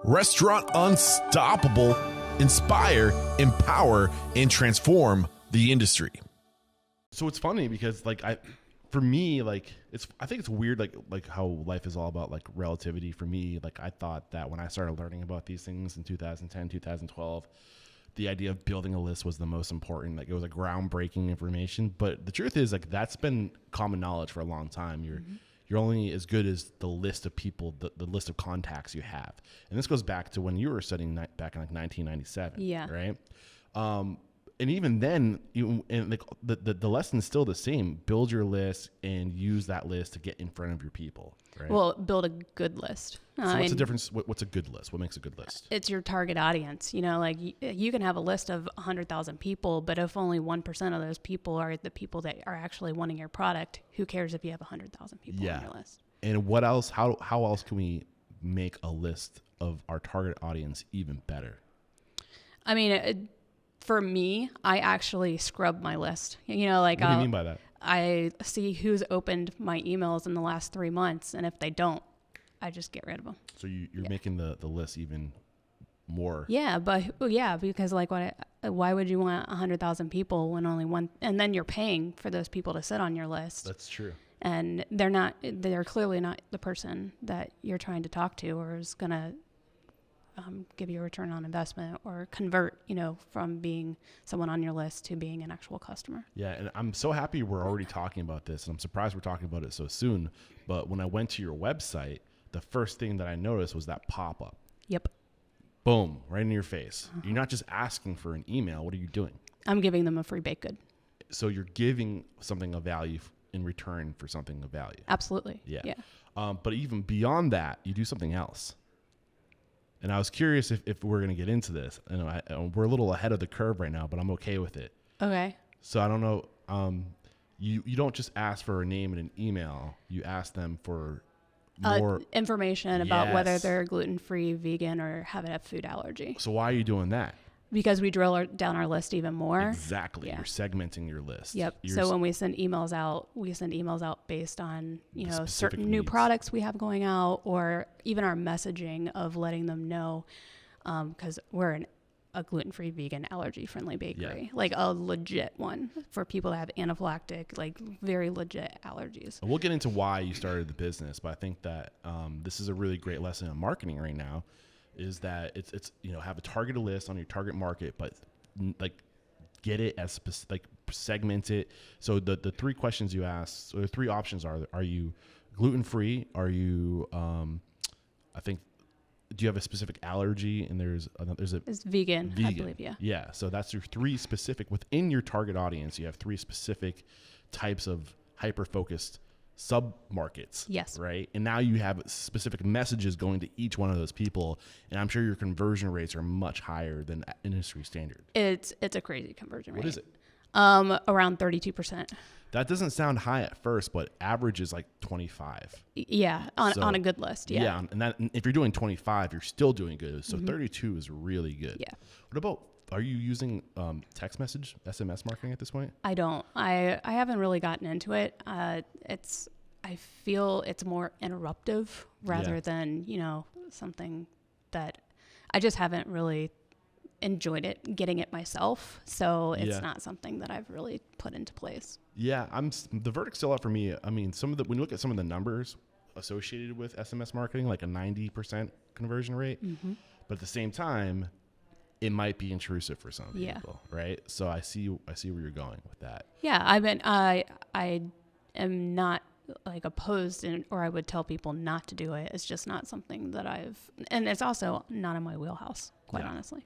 Restaurant Unstoppable. Inspire, empower, and transform the industry. So it's funny because I think it's weird like how life is all about like relativity for me. Like I thought that when I started learning about these things in 2010, 2012, the idea of building a list was the most important. Like it was a groundbreaking information. But the truth is like that's been common knowledge for a long time. You're only as good as the list of people, the list of contacts you have. And this goes back to when you were studying back in like 1997. Yeah. Right. And even then, the lesson's still the same. Build your list and use that list to get in front of your people. Right. Well, build a good list. So what's the difference? What's a good list? What makes a good list? It's your target audience. You know, like you can have a list of 100,000 people, but if only 1% of those people are the people that are actually wanting your product, who cares if you have 100,000 people on your list? And what else? How else can we make a list of our target audience even better? I mean, for me, I actually scrub my list. You know, like what do you mean by that? I see who's opened my emails in the last 3 months, and if they don't, I just get rid of them. So you're making the list even more. Yeah, because like why would you want 100,000 people when only one? And then you're paying for those people to sit on your list. That's true. And they're clearly not the person that you're trying to talk to, or is gonna give you a return on investment or convert, from being someone on your list to being an actual customer. Yeah. And I'm so happy we're already talking about this, and I'm surprised we're talking about it so soon. But when I went to your website, the first thing that I noticed was that pop-up. Yep. Boom, right in your face. Uh-huh. You're not just asking for an email. What are you doing? I'm giving them a free baked good. So you're giving something of value in return for something of value. Absolutely. Yeah. But even beyond that, you do something else. And I was curious if we're going to get into this. We're a little ahead of the curve right now, but I'm okay with it. Okay. So I don't know. You don't just ask for a name and an email. You ask them for more information about whether they're gluten-free, vegan, or have a food allergy. So why are you doing that? Because we drill down our list even more. Exactly. Yeah. You're segmenting your list. Yep. So when we send emails out, based on, certain new products we have going out, or even our messaging of letting them know, because we're a gluten-free, vegan, allergy-friendly bakery, like a legit one for people that have anaphylactic, like very legit allergies. And we'll get into why you started the business, but I think that this is a really great lesson in marketing right now. Is that it's have a targeted list on your target market, but like get it as segment it. So the three questions you ask, or the three options are you gluten free? Are you do you have a specific allergy? And it's vegan, I believe. Yeah. So that's your three specific within your target audience. You have three specific types of hyper focused sub markets. Yes. Right. And now you have specific messages going to each one of those people. And I'm sure your conversion rates are much higher than industry standard. It's a crazy conversion rate. What is it? Around 32%. That doesn't sound high at first, but average is like 25. Yeah. On a good list. Yeah. Yeah. And if you're doing 25, you're still doing good. So 32 is really good. Yeah. What about, are you using text message, SMS marketing at this point? I don't. I haven't really gotten into it. I feel it's more interruptive rather than, something that I just haven't really enjoyed getting it myself. So it's not something that I've really put into place. Yeah. The verdict's still out for me. I mean, when you look at some of the numbers associated with SMS marketing, like a 90% conversion rate, but at the same time, it might be intrusive for some people, right? So I see where you're going with that. Yeah, I am not like opposed, or I would tell people not to do it. It's just not something that and it's also not in my wheelhouse, quite honestly.